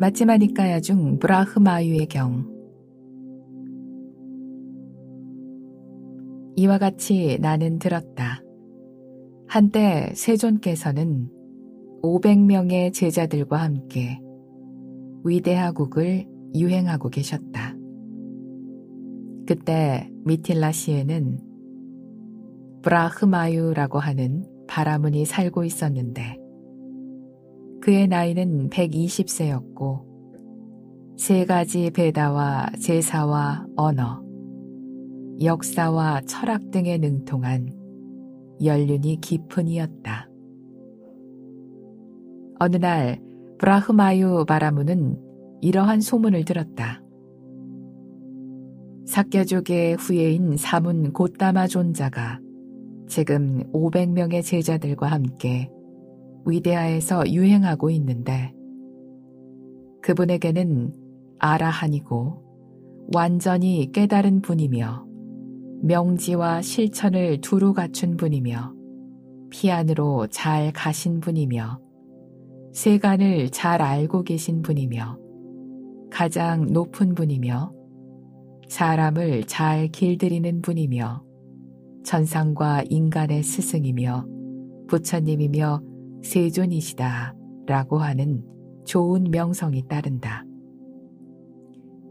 마찌마니까야 중 브라흐마유의 경. 이와 같이 나는 들었다. 한때 세존께서는 500명의 제자들과 함께 위대하국을 유행하고 계셨다. 그때 미틸라시에는 브라흐마유라고 하는 바라문이 살고 있었는데 그의 나이는 120세였고 세 가지 베다와 제사와 언어, 역사와 철학 등에 능통한 연륜이 깊은 이였다. 어느 날 브라흐마유 바라문은 이러한 소문을 들었다. 사케족의 후예인 사문 고따마 존자가 지금 500명의 제자들과 함께 위대하에서 유행하고 있는데 그분에게는 아라한이고 완전히 깨달은 분이며 명지와 실천을 두루 갖춘 분이며 피안으로 잘 가신 분이며 세간을 잘 알고 계신 분이며 가장 높은 분이며 사람을 잘 길들이는 분이며 천상과 인간의 스승이며 부처님이며 세존이시다 라고 하는 좋은 명성이 따른다.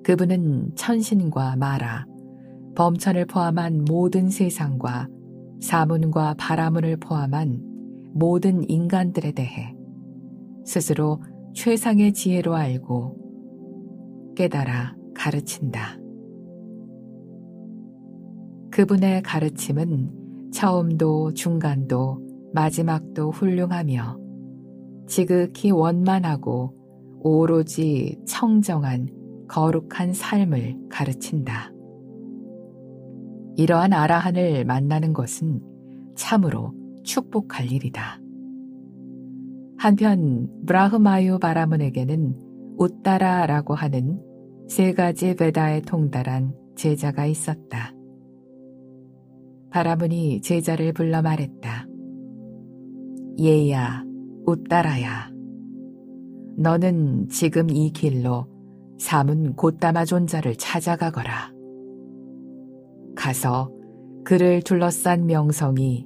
그분은 천신과 마라, 범천을 포함한 모든 세상과 사문과 바라문을 포함한 모든 인간들에 대해 스스로 최상의 지혜로 알고 깨달아 가르친다. 그분의 가르침은 처음도 중간도 마지막도 훌륭하며 지극히 원만하고 오로지 청정한 거룩한 삶을 가르친다. 이러한 아라한을 만나는 것은 참으로 축복할 일이다. 한편 브라흐마유 바라문에게는 우따라라고 하는 세 가지 베다에 통달한 제자가 있었다. 바라문이 제자를 불러 말했다. 얘야, 우따라야. 너는 지금 이 길로 사문 고따마 존자를 찾아가거라. 가서 그를 둘러싼 명성이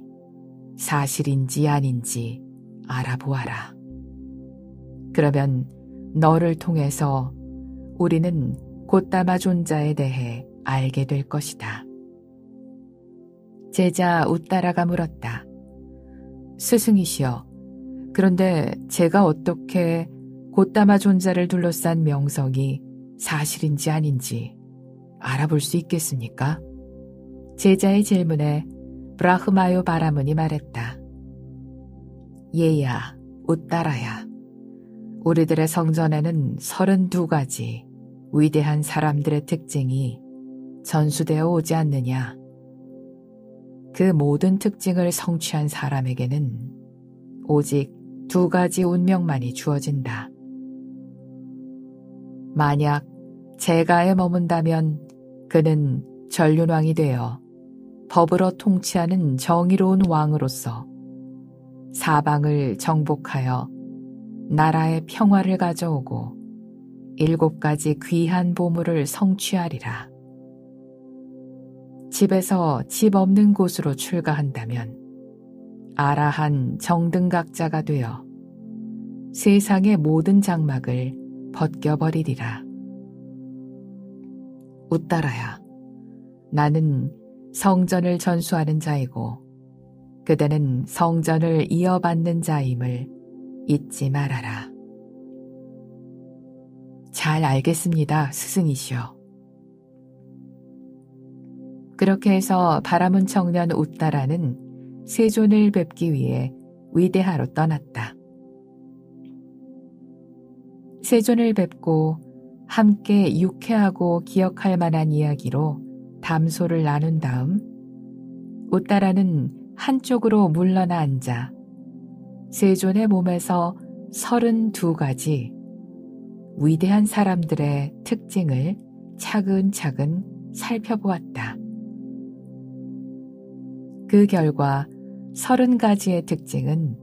사실인지 아닌지 알아보아라. 그러면 너를 통해서 우리는 고따마 존자에 대해 알게 될 것이다. 제자 우따라가 물었다. 스승이시여, 그런데 제가 어떻게 고따마 존자를 둘러싼 명성이 사실인지 아닌지 알아볼 수 있겠습니까? 제자의 질문에 브라흐마유 바라문이 말했다. 얘야, 우따라야. 우리들의 성전에는 32가지 위대한 사람들의 특징이 전수되어 오지 않느냐. 그 모든 특징을 성취한 사람에게는 오직 2가지 운명만이 주어진다. 만약 제가에 머문다면 그는 전륜왕이 되어 법으로 통치하는 정의로운 왕으로서 사방을 정복하여 나라의 평화를 가져오고 7가지 귀한 보물을 성취하리라. 집에서 집 없는 곳으로 출가한다면 아라한 정등각자가 되어 세상의 모든 장막을 벗겨버리리라. 우따라야, 나는 성전을 전수하는 자이고 그대는 성전을 이어받는 자임을 잊지 말아라. 잘 알겠습니다, 스승이시여. 그렇게 해서 바라문 청년 우따라는 세존을 뵙기 위해 위대하로 떠났다. 세존을 뵙고 함께 유쾌하고 기억할 만한 이야기로 담소를 나눈 다음 우따라는 한쪽으로 물러나 앉아 세존의 몸에서 32가지 위대한 사람들의 특징을 차근차근 살펴보았다. 그 결과 30가지의 특징은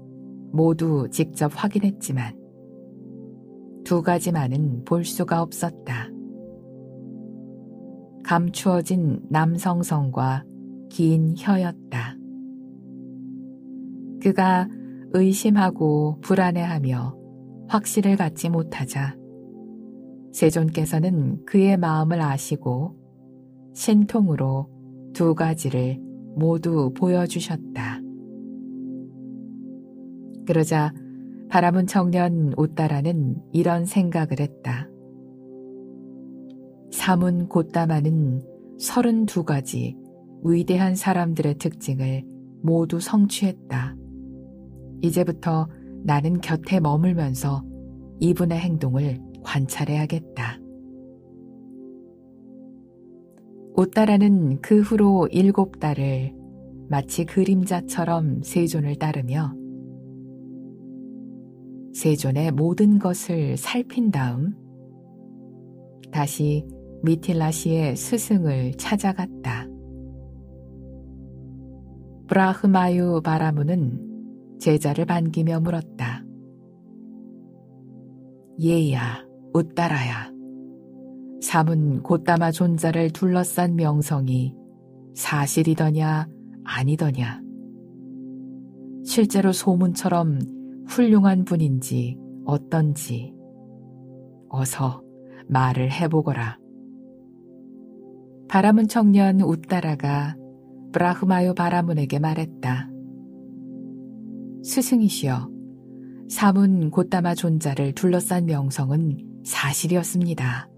모두 직접 확인했지만 두 가지만은 볼 수가 없었다. 감추어진 남성성과 긴 혀였다. 그가 의심하고 불안해하며 확신을 갖지 못하자 세존께서는 그의 마음을 아시고 신통으로 두 가지를 모두 보여주셨다. 그러자 바라문 청년 웃다라는 이런 생각을 했다. 사문 곧다마는 32가지 위대한 사람들의 특징을 모두 성취했다. 이제부터 나는 곁에 머물면서 이분의 행동을 관찰해야겠다. 웃다라는 그 후로 7달을 마치 그림자처럼 세존을 따르며 세존의 모든 것을 살핀 다음 다시 미틸라시의 스승을 찾아갔다. 브라흐마유 바라문은 제자를 반기며 물었다. 예야, 웃다라야. 사문 곧다마 존자를 둘러싼 명성이 사실이더냐 아니더냐. 실제로 소문처럼 훌륭한 분인지 어떤지 어서 말을 해보거라. 바라문 청년 웃다라가 브라흐마유 바라문에게 말했다. 스승이시여, 사문 곧다마 존자를 둘러싼 명성은 사실이었습니다.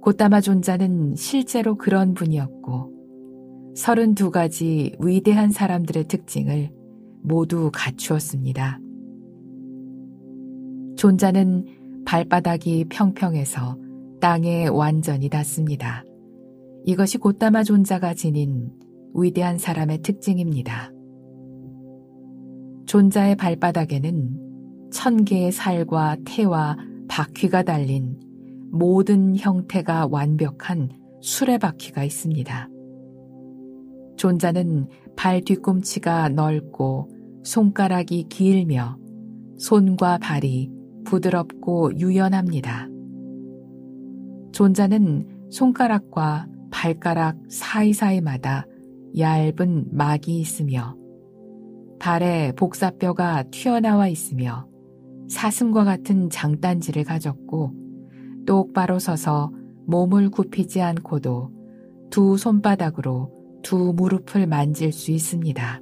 곧다마 존자는 실제로 그런 분이었고 32가지 위대한 사람들의 특징을 모두 갖추었습니다. 존자는 발바닥이 평평해서 땅에 완전히 닿습니다. 이것이 곧다마 존자가 지닌 위대한 사람의 특징입니다. 존자의 발바닥에는 1000개의 살과 태와 바퀴가 달린 모든 형태가 완벽한 수레바퀴가 있습니다. 존자는 발 뒤꿈치가 넓고 손가락이 길며 손과 발이 부드럽고 유연합니다. 존자는 손가락과 발가락 사이사이마다 얇은 막이 있으며 발에 복사뼈가 튀어나와 있으며 사슴과 같은 장단지를 가졌고 똑바로 서서 몸을 굽히지 않고도 두 손바닥으로 두 무릎을 만질 수 있습니다.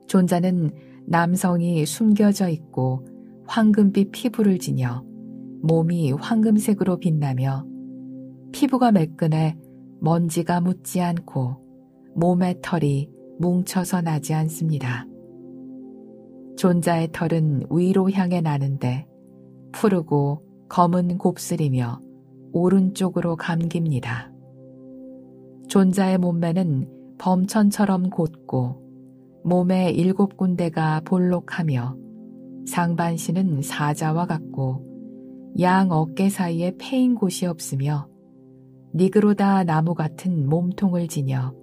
존자는 남성이 숨겨져 있고 황금빛 피부를 지녀 몸이 황금색으로 빛나며 피부가 매끈해 먼지가 묻지 않고 몸의 털이 뭉쳐서 나지 않습니다. 존자의 털은 위로 향해 나는데 푸르고 검은 곱슬이며 오른쪽으로 감깁니다. 존자의 몸매는 범천처럼 곧고 몸의 7군데가 볼록하며 상반신은 사자와 같고 양 어깨 사이에 패인 곳이 없으며 니그로다 나무 같은 몸통을 지녀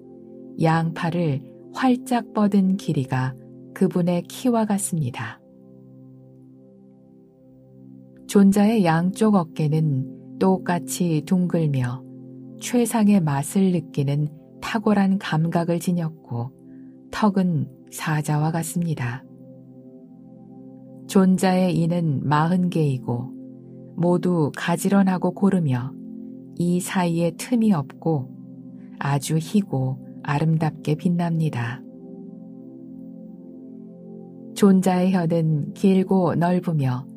양팔을 활짝 뻗은 길이가 그분의 키와 같습니다. 존자의 양쪽 어깨는 똑같이 둥글며 최상의 맛을 느끼는 탁월한 감각을 지녔고 턱은 사자와 같습니다. 존자의 이는 40개이고 모두 가지런하고 고르며 이 사이에 틈이 없고 아주 희고 아름답게 빛납니다. 존자의 혀는 길고 넓으며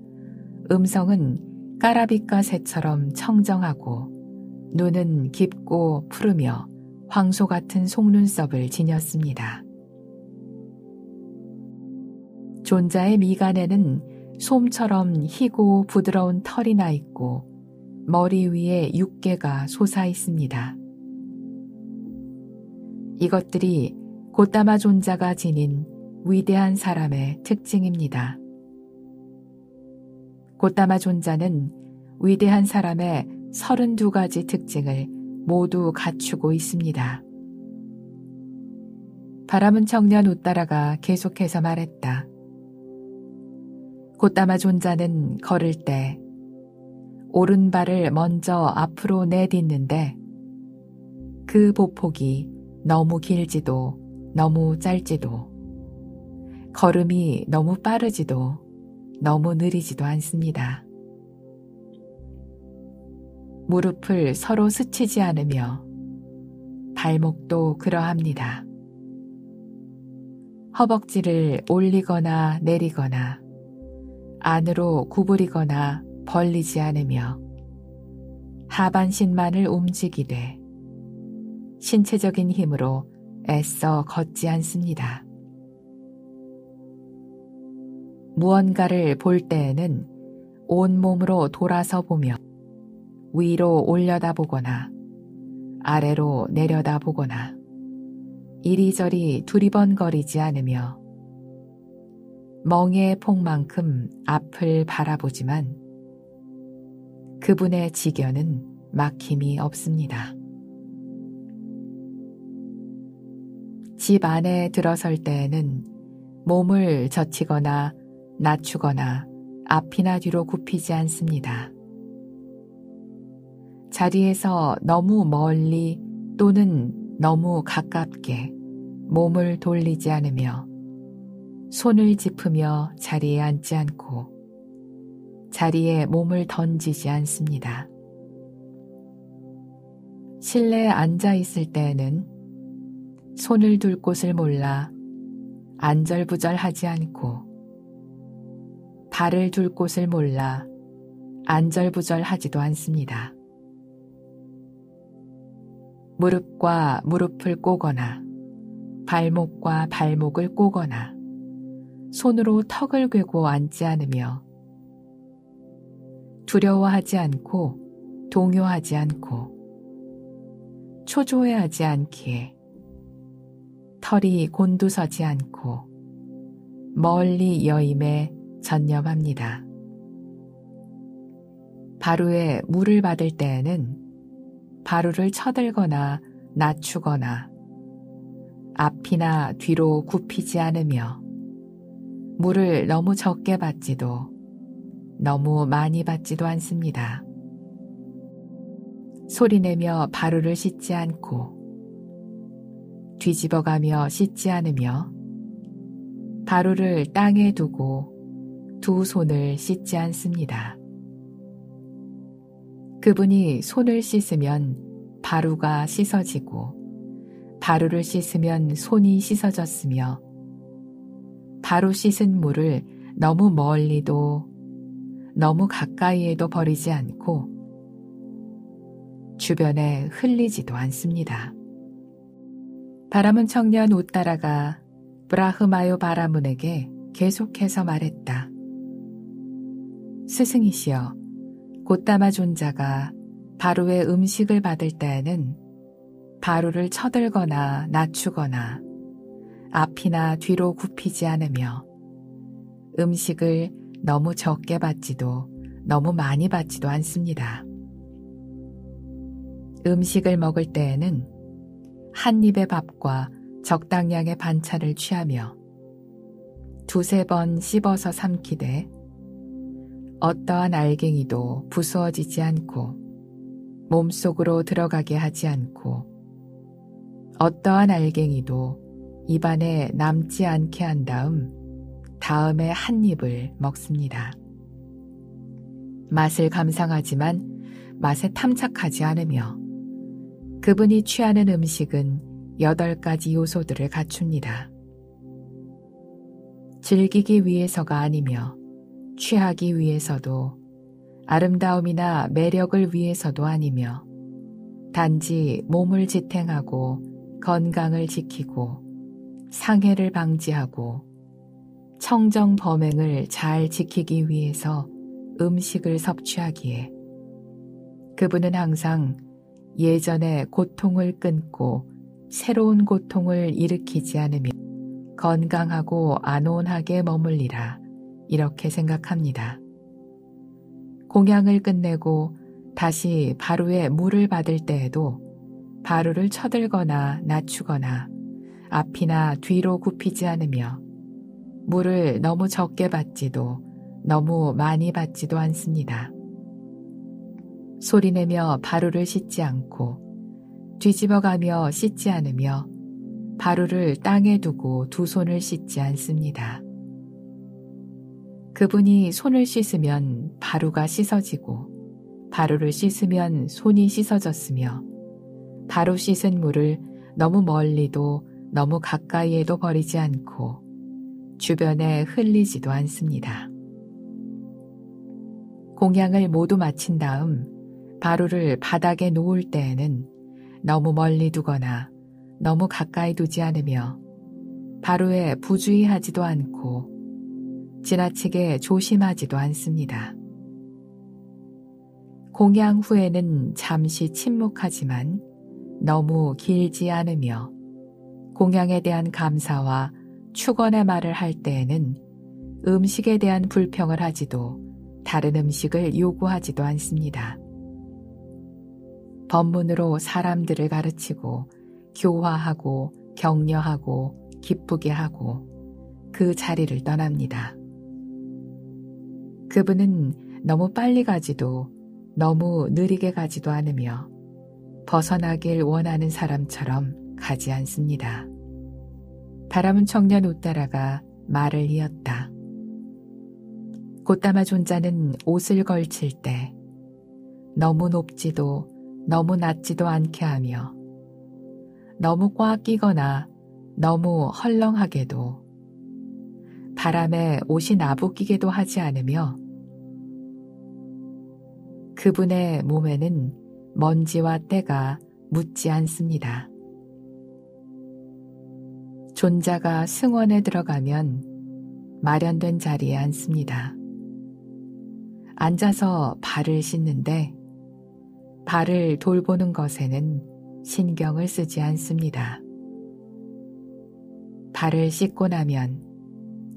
음성은 까라빗과 새처럼 청정하고 눈은 깊고 푸르며 황소 같은 속눈썹을 지녔습니다. 존자의 미간에는 솜처럼 희고 부드러운 털이 나 있고 머리 위에 6개가 솟아 있습니다. 이것들이 곧다마 존자가 지닌 위대한 사람의 특징입니다. 곧다마 존자는 위대한 사람의 32가지 특징을 모두 갖추고 있습니다. 바라문 청년 웃다라가 계속해서 말했다. 곧다마 존자는 걸을 때 오른발을 먼저 앞으로 내딛는데 그 보폭이 너무 길지도 너무 짧지도 걸음이 너무 빠르지도 너무 느리지도 않습니다. 무릎을 서로 스치지 않으며 발목도 그러합니다. 허벅지를 올리거나 내리거나 안으로 구부리거나 벌리지 않으며 하반신만을 움직이되 신체적인 힘으로 애써 걷지 않습니다. 무언가를 볼 때에는 온몸으로 돌아서 보며 위로 올려다보거나 아래로 내려다보거나 이리저리 두리번거리지 않으며 멍에의 폭만큼 앞을 바라보지만 그분의 지견은 막힘이 없습니다. 집 안에 들어설 때에는 몸을 젖히거나 낮추거나 앞이나 뒤로 굽히지 않습니다. 자리에서 너무 멀리 또는 너무 가깝게 몸을 돌리지 않으며 손을 짚으며 자리에 앉지 않고 자리에 몸을 던지지 않습니다. 실내에 앉아 있을 때에는 손을 둘 곳을 몰라 안절부절하지 않고 발을 둘 곳을 몰라 안절부절하지도 않습니다. 무릎과 무릎을 꼬거나 발목과 발목을 꼬거나 손으로 턱을 괴고 앉지 않으며 두려워하지 않고 동요하지 않고 초조해하지 않기에 털이 곤두서지 않고 멀리 여임에 전념합니다. 바루에 물을 받을 때에는 바루를 쳐들거나 낮추거나 앞이나 뒤로 굽히지 않으며 물을 너무 적게 받지도 너무 많이 받지도 않습니다. 소리내며 바루를 씻지 않고 뒤집어가며 씻지 않으며 바루를 땅에 두고 두 손을 씻지 않습니다. 그분이 손을 씻으면 바루가 씻어지고 바루를 씻으면 손이 씻어졌으며 바루 씻은 물을 너무 멀리도 너무 가까이에도 버리지 않고 주변에 흘리지도 않습니다. 바라문 청년 우따라가 브라흐마요 바라문에게 계속해서 말했다. 스승이시여, 곧다마 존자가 바루의 음식을 받을 때에는 바루를 쳐들거나 낮추거나 앞이나 뒤로 굽히지 않으며 음식을 너무 적게 받지도 너무 많이 받지도 않습니다. 음식을 먹을 때에는 한 입의 밥과 적당량의 반찬을 취하며 두세 번 씹어서 삼키되 어떠한 알갱이도 부수어지지 않고 몸속으로 들어가게 하지 않고 어떠한 알갱이도 입안에 남지 않게 한 다음에 한 입을 먹습니다. 맛을 감상하지만 맛에 탐착하지 않으며 그분이 취하는 음식은 8가지 요소들을 갖춥니다. 즐기기 위해서가 아니며 취하기 위해서도 아름다움이나 매력을 위해서도 아니며 단지 몸을 지탱하고 건강을 지키고 상해를 방지하고 청정 범행을 잘 지키기 위해서 음식을 섭취하기에 그분은 항상 예전의 고통을 끊고 새로운 고통을 일으키지 않으며 건강하고 안온하게 머물리라 이렇게 생각합니다. 공양을 끝내고 다시 바루에 물을 받을 때에도 바루를 쳐들거나 낮추거나 앞이나 뒤로 굽히지 않으며 물을 너무 적게 받지도 너무 많이 받지도 않습니다. 소리내며 바루를 씻지 않고 뒤집어가며 씻지 않으며 바루를 땅에 두고 두 손을 씻지 않습니다. 그분이 손을 씻으면 바루가 씻어지고 바루를 씻으면 손이 씻어졌으며 바루 씻은 물을 너무 멀리도 너무 가까이에도 버리지 않고 주변에 흘리지도 않습니다. 공양을 모두 마친 다음 바루를 바닥에 놓을 때에는 너무 멀리 두거나 너무 가까이 두지 않으며 바루에 부주의하지도 않고 지나치게 조심하지도 않습니다. 공양 후에는 잠시 침묵하지만 너무 길지 않으며 공양에 대한 감사와 축원의 말을 할 때에는 음식에 대한 불평을 하지도 다른 음식을 요구하지도 않습니다. 법문으로 사람들을 가르치고 교화하고 격려하고 기쁘게 하고 그 자리를 떠납니다. 그분은 너무 빨리 가지도 너무 느리게 가지도 않으며 벗어나길 원하는 사람처럼 가지 않습니다. 바람은 청년 웃다라가 말을 이었다. 곧다마 존자는 옷을 걸칠 때 너무 높지도 너무 낮지도 않게 하며 너무 꽉 끼거나 너무 헐렁하게도 바람에 옷이 나부끼게도 하지 않으며 그분의 몸에는 먼지와 때가 묻지 않습니다. 존자가 승원에 들어가면 마련된 자리에 앉습니다. 앉아서 발을 씻는데 발을 돌보는 것에는 신경을 쓰지 않습니다. 발을 씻고 나면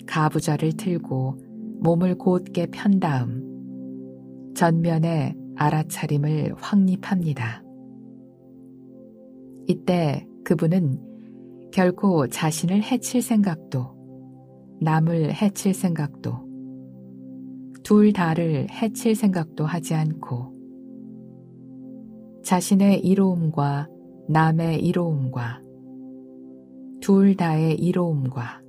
가부좌를 틀고 몸을 곧게 편 다음 전면에 알아차림을 확립합니다. 이때 그분은 결코 자신을 해칠 생각도 남을 해칠 생각도 둘 다를 해칠 생각도 하지 않고 자신의 이로움과 남의 이로움과 둘 다의 이로움과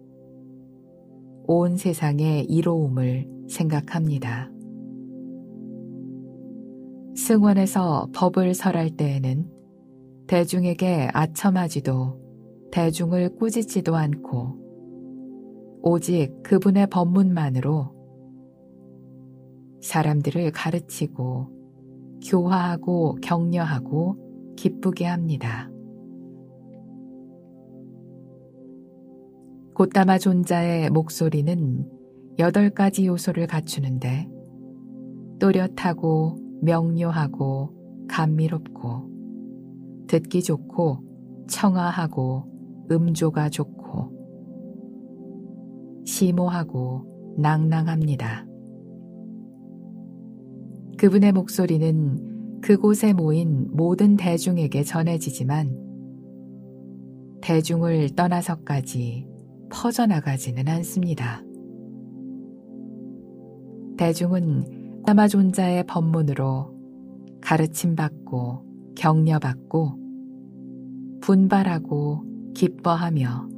온 세상의 이로움을 생각합니다. 승원에서 법을 설할 때에는 대중에게 아첨하지도 대중을 꾸짖지도 않고 오직 그분의 법문만으로 사람들을 가르치고 교화하고 격려하고 기쁘게 합니다. 곧다마 존자의 목소리는 8가지 요소를 갖추는데 또렷하고 명료하고 감미롭고 듣기 좋고 청아하고 음조가 좋고 심오하고 낭낭합니다. 그분의 목소리는 그곳에 모인 모든 대중에게 전해지지만 대중을 떠나서까지 퍼져나가지는 않습니다. 대중은 다마 존자의 법문으로 가르침받고 격려받고 분발하고 기뻐하며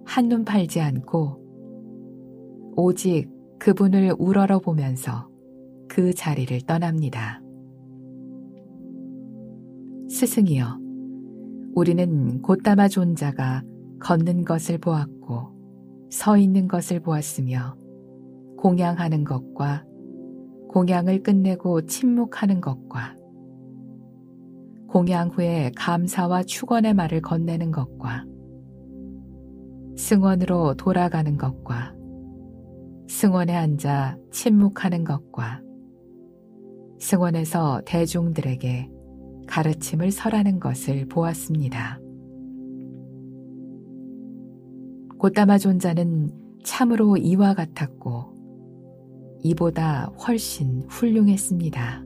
한눈 팔지 않고 오직 그분을 우러러보면서 그 자리를 떠납니다. 스승이여, 우리는 곧다마 존자가 걷는 것을 보았고 서 있는 것을 보았으며 공양하는 것과 공양을 끝내고 침묵하는 것과 공양 후에 감사와 축원의 말을 건네는 것과 승원으로 돌아가는 것과 승원에 앉아 침묵하는 것과 승원에서 대중들에게 가르침을 설하는 것을 보았습니다. 곧다마 존자는 참으로 이와 같았고 이보다 훨씬 훌륭했습니다.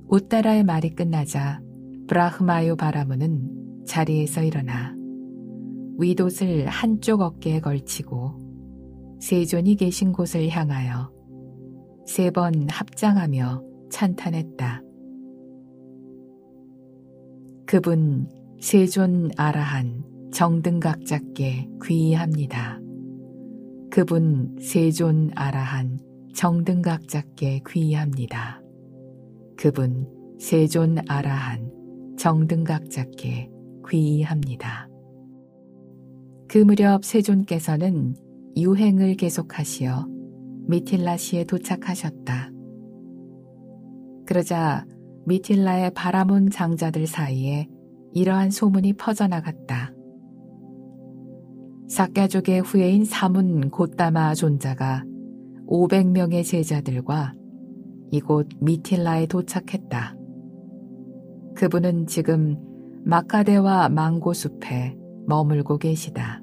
우따라의 말이 끝나자 브라흐마요 바라문은 자리에서 일어나 윗옷을 한쪽 어깨에 걸치고 세존이 계신 곳을 향하여 3번 합장하며 찬탄했다. 그분 세존 아라한 정등각자께 귀의합니다. 그분 세존 아라한 정등각자께 귀의합니다. 그분 세존 아라한 정등각자께 귀의합니다. 그 무렵 세존께서는 유행을 계속하시어 미틸라시에 도착하셨다. 그러자 미틸라의 바라문 장자들 사이에 이러한 소문이 퍼져나갔다. 삭가족의 후예인 사문 곶다마 존자가 500명의 제자들과 이곳 미틸라에 도착했다. 그분은 지금 마카데와 망고숲에 머물고 계시다.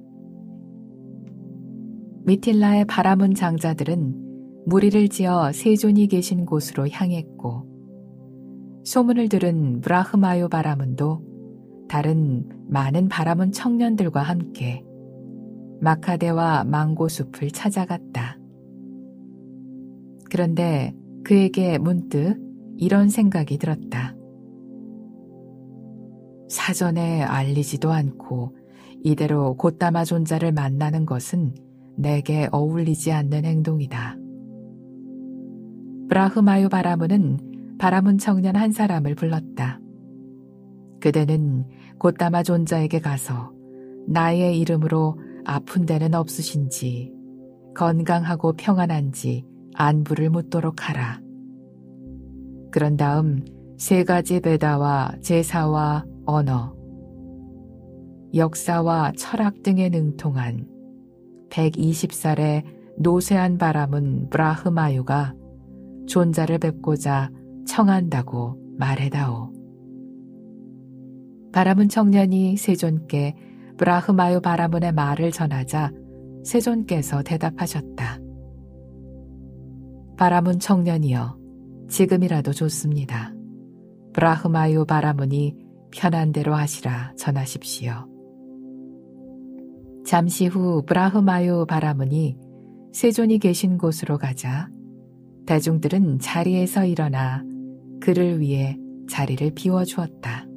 미틸라의 바라문 장자들은 무리를 지어 세존이 계신 곳으로 향했고 소문을 들은 브라흐마요 바라문도 다른 많은 바라문 청년들과 함께 마카데와 망고숲을 찾아갔다. 그런데 그에게 문득 이런 생각이 들었다. 사전에 알리지도 않고 이대로 곶다마 존자를 만나는 것은 내게 어울리지 않는 행동이다. 브라흐마요 바라문은 바라문 청년 한 사람을 불렀다. 그대는 곶다마 존자에게 가서 나의 이름으로 아픈 데는 없으신지 건강하고 평안한지 안부를 묻도록 하라. 그런 다음 3가지 베다와 제사와 언어, 역사와 철학 등에 능통한 120살의 노쇠한 바라문 브라흐마유가 존자를 뵙고자 청한다고 말해다오. 바라문 청년이 세존께 브라흐마유 바라문의 말을 전하자 세존께서 대답하셨다. 바라문 청년이여, 지금이라도 좋습니다. 브라흐마유 바라문이 편한 대로 하시라 전하십시오. 잠시 후 브라흐마유 바라문이 세존이 계신 곳으로 가자 대중들은 자리에서 일어나 그를 위해 자리를 비워주었다.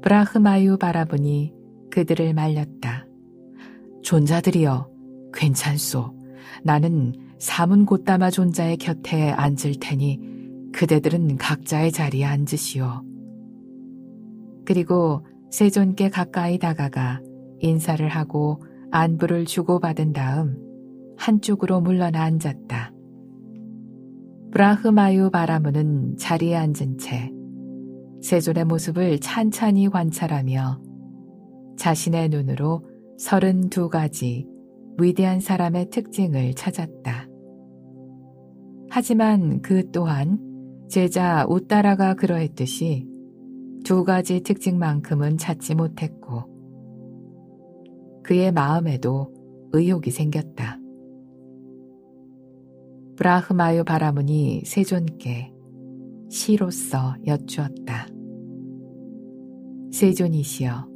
브라흐마유 바라문이 그들을 말렸다. 존자들이여, 괜찮소. 나는 사문 곶다마 존자의 곁에 앉을 테니 그대들은 각자의 자리에 앉으시오. 그리고 세존께 가까이 다가가 인사를 하고 안부를 주고받은 다음 한쪽으로 물러나 앉았다. 브라흐마유 바라문은 자리에 앉은 채 세존의 모습을 찬찬히 관찰하며 자신의 눈으로 32가지 위대한 사람의 특징을 찾았다. 하지만 그 또한 제자 우따라가 그러했듯이 2가지 특징만큼은 찾지 못했고 그의 마음에도 의욕이 생겼다. 브라흐마유 바라문이 세존께 시로써 여쭈었다. 세존이시여,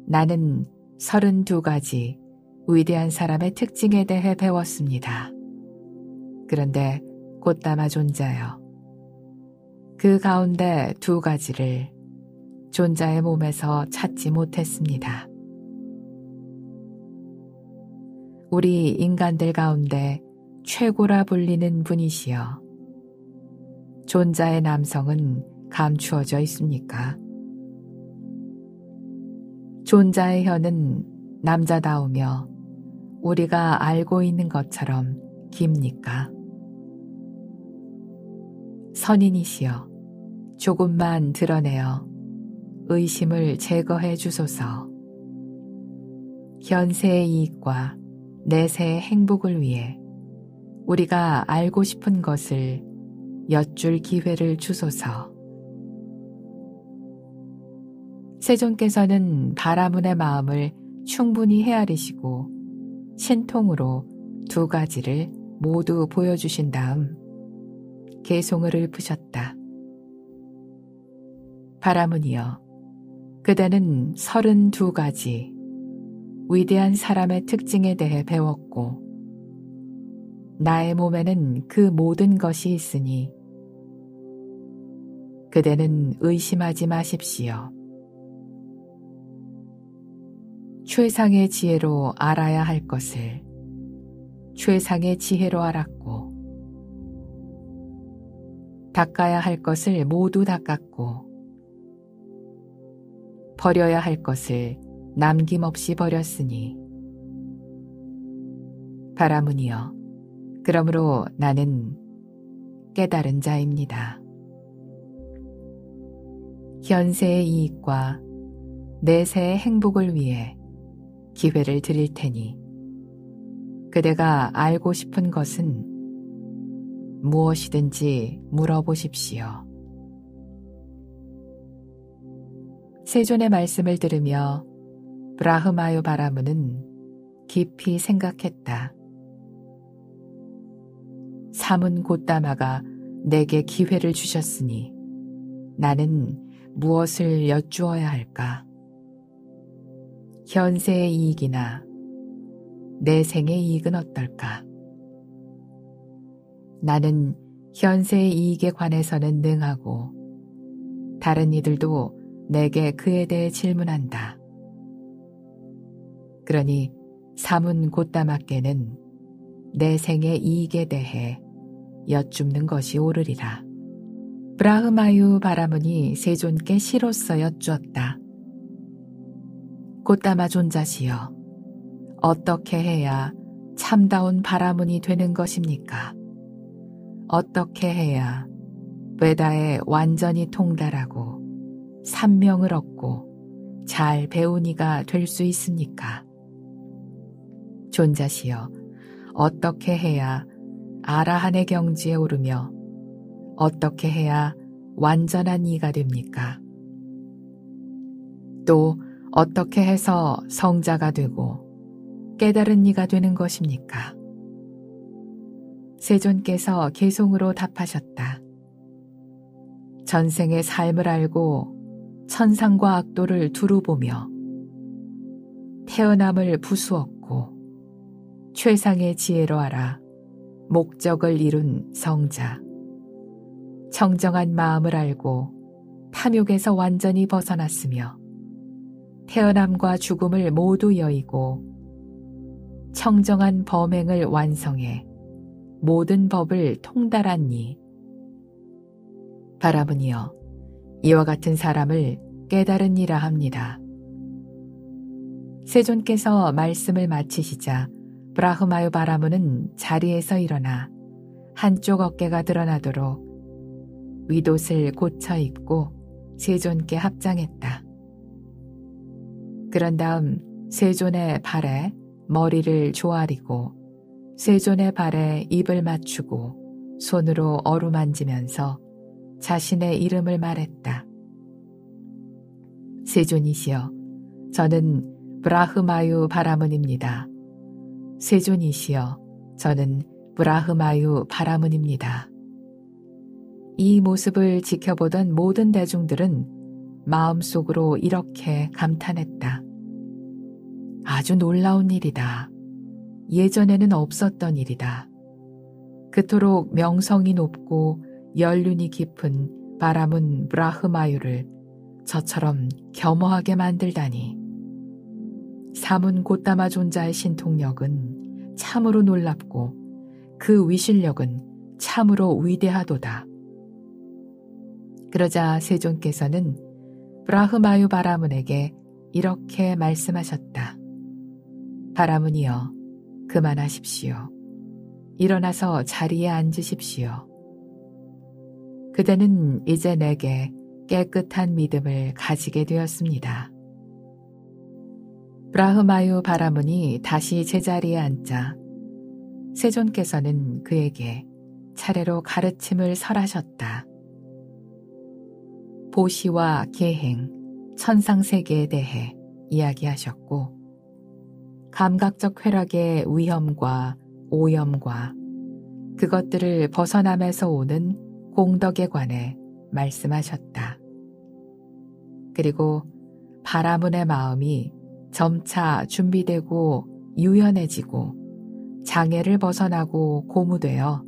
나는 32가지 위대한 사람의 특징에 대해 배웠습니다. 그런데 곶다마 존자여, 그 가운데 2가지를 존자의 몸에서 찾지 못했습니다. 우리 인간들 가운데 최고라 불리는 분이시여, 존자의 남성은 감추어져 있습니까? 존자의 혀는 남자다우며 우리가 알고 있는 것처럼 깁니까? 선인이시여, 조금만 드러내어 의심을 제거해 주소서. 현세의 이익과 내세의 행복을 위해 우리가 알고 싶은 것을 여쭐 기회를 주소서. 세존께서는 바라문의 마음을 충분히 헤아리시고 신통으로 2가지를 모두 보여주신 다음 개송을 읊으셨다. 바라문이여, 그대는 32가지 위대한 사람의 특징에 대해 배웠고, 나의 몸에는 그 모든 것이 있으니 그대는 의심하지 마십시오. 최상의 지혜로 알아야 할 것을 최상의 지혜로 알았고, 닦아야 할 것을 모두 닦았고, 버려야 할 것을 남김없이 버렸으니, 바라문이여, 그러므로 나는 깨달은 자입니다. 현세의 이익과 내세의 행복을 위해 기회를 드릴 테니 그대가 알고 싶은 것은 무엇이든지 물어보십시오. 세존의 말씀을 들으며 브라흐마요 바라문은 깊이 생각했다. 사문 고따마가 내게 기회를 주셨으니 나는 무엇을 여쭈어야 할까? 현세의 이익이나 내 생의 이익은 어떨까? 나는 현세의 이익에 관해서는 능하고 다른 이들도 내게 그에 대해 질문한다. 그러니 사문 고따마께는 내 생의 이익에 대해 여쭙는 것이 옳으리라. 브라흐마유 바라문이 세존께 시로써 여쭈었다. 고따마 존자시여, 어떻게 해야 참다운 바라문이 되는 것입니까? 어떻게 해야 베다에 완전히 통달하고 삼명을 얻고 잘 배운 이가 될 수 있습니까? 존자시여, 어떻게 해야 아라한의 경지에 오르며 어떻게 해야 완전한 이가 됩니까? 또 어떻게 해서 성자가 되고 깨달은 이가 되는 것입니까? 세존께서 개송으로 답하셨다. 전생의 삶을 알고 천상과 악도를 두루 보며 태어남을 부수었고 최상의 지혜로 알아 목적을 이룬 성자, 청정한 마음을 알고 탐욕에서 완전히 벗어났으며 태어남과 죽음을 모두 여의고 청정한 범행을 완성해 모든 법을 통달한 이. 바라문이여, 이와 같은 사람을 깨달은 이라 합니다. 세존께서 말씀을 마치시자 브라흐마요 바라문은 자리에서 일어나 한쪽 어깨가 드러나도록 윗옷을 고쳐 입고 세존께 합장했다. 그런 다음 세존의 발에 머리를 조아리고 세존의 발에 입을 맞추고 손으로 어루만지면서 자신의 이름을 말했다. 세존이시여, 저는 브라흐마유 바라문입니다. 세존이시여, 저는 브라흐마유 바라문입니다. 이 모습을 지켜보던 모든 대중들은 마음속으로 이렇게 감탄했다. 아주 놀라운 일이다. 예전에는 없었던 일이다. 그토록 명성이 높고 연륜이 깊은 바라문 브라흐마유를 저처럼 겸허하게 만들다니. 사문 고따마 존자의 신통력은 참으로 놀랍고 그 위실력은 참으로 위대하도다. 그러자 세존께서는 브라흐마유 바라문에게 이렇게 말씀하셨다. 바라문이여, 그만하십시오. 일어나서 자리에 앉으십시오. 그대는 이제 내게 깨끗한 믿음을 가지게 되었습니다. 브라흐마유 바라문이 다시 제자리에 앉자 세존께서는 그에게 차례로 가르침을 설하셨다. 보시와 계행, 천상세계에 대해 이야기하셨고 감각적 쾌락의 위험과 오염과 그것들을 벗어남에서 오는 공덕에 관해 말씀하셨다. 그리고 바라문의 마음이 점차 준비되고 유연해지고 장애를 벗어나고 고무되어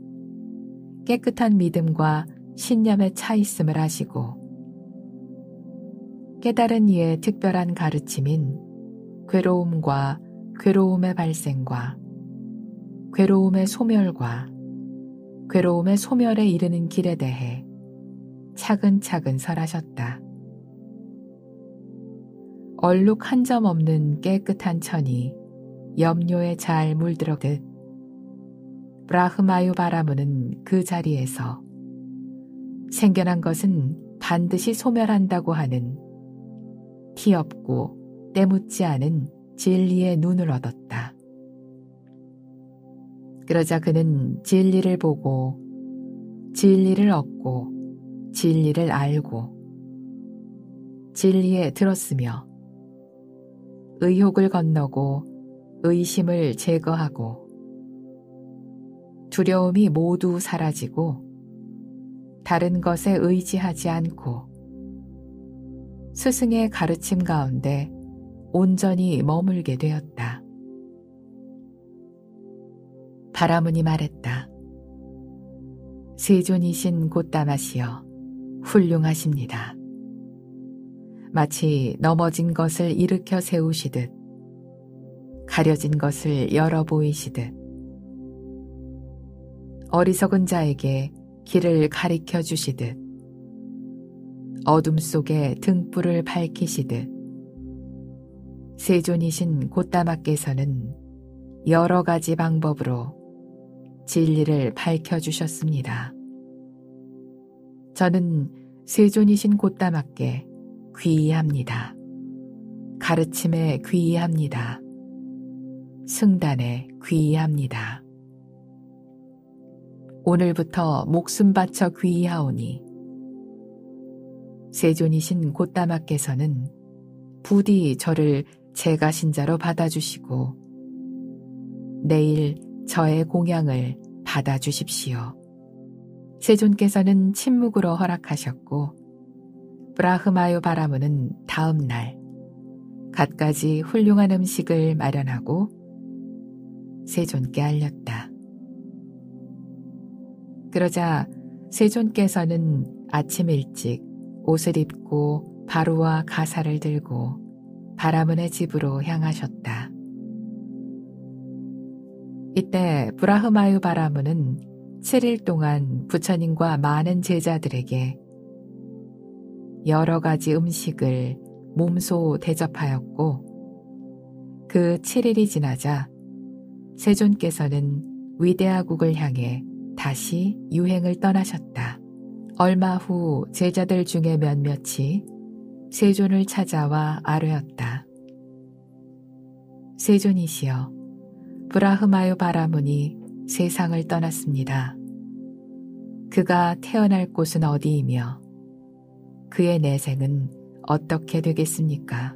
깨끗한 믿음과 신념에 차 있음을 아시고 깨달은 이의 특별한 가르침인 괴로움과 괴로움의 발생과 괴로움의 소멸과 괴로움의 소멸에 이르는 길에 대해 차근차근 설하셨다. 얼룩 한 점 없는 깨끗한 천이 염료에 잘 물들어듯 브라흐마유 바라문은 그 자리에서 생겨난 것은 반드시 소멸한다고 하는 티 없고 때묻지 않은 진리의 눈을 얻었다. 그러자 그는 진리를 보고 진리를 얻고 진리를 알고 진리에 들었으며 의혹을 건너고 의심을 제거하고 두려움이 모두 사라지고 다른 것에 의지하지 않고 스승의 가르침 가운데 온전히 머물게 되었다. 바라문이 말했다. 세존이신 곧다마시여 훌륭하십니다. 마치 넘어진 것을 일으켜 세우시듯 가려진 것을 열어 보이시듯 어리석은 자에게 길을 가리켜 주시듯 어둠 속에 등불을 밝히시듯 세존이신 곧다마께서는 여러 가지 방법으로 진리를 밝혀주셨습니다. 저는 세존이신 곧다마께 귀의합니다. 가르침에 귀의합니다. 승단에 귀의합니다. 오늘부터 목숨 바쳐 귀의하오니 세존이신 곧다마께서는 부디 저를 제가 신자로 받아주시고 내일 저의 공양을 받아주십시오. 세존께서는 침묵으로 허락하셨고 브라흐마유 바라문은 다음 날 갖가지 훌륭한 음식을 마련하고 세존께 알렸다. 그러자 세존께서는 아침 일찍 옷을 입고 바루와 가사를 들고 바라문의 집으로 향하셨다. 이때 브라흐마유 바라문은 7일 동안 부처님과 많은 제자들에게 여러 가지 음식을 몸소 대접하였고 그 7일이 지나자 세존께서는 위대하국을 향해 다시 유행을 떠나셨다. 얼마 후 제자들 중에 몇몇이 세존을 찾아와 아뢰었다. 세존이시여, 브라흐마유 바라문이 세상을 떠났습니다. 그가 태어날 곳은 어디이며 그의 내생은 어떻게 되겠습니까?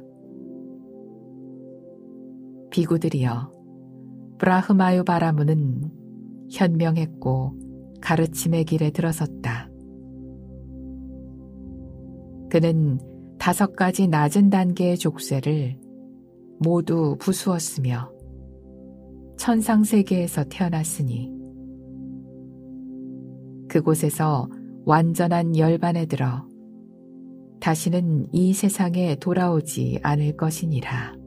비구들이여, 브라흐마유 바라문은 현명했고 가르침의 길에 들어섰다. 그는 5가지 낮은 단계의 족쇄를 모두 부수었으며 천상세계에서 태어났으니 그곳에서 완전한 열반에 들어 다시는 이 세상에 돌아오지 않을 것이니라.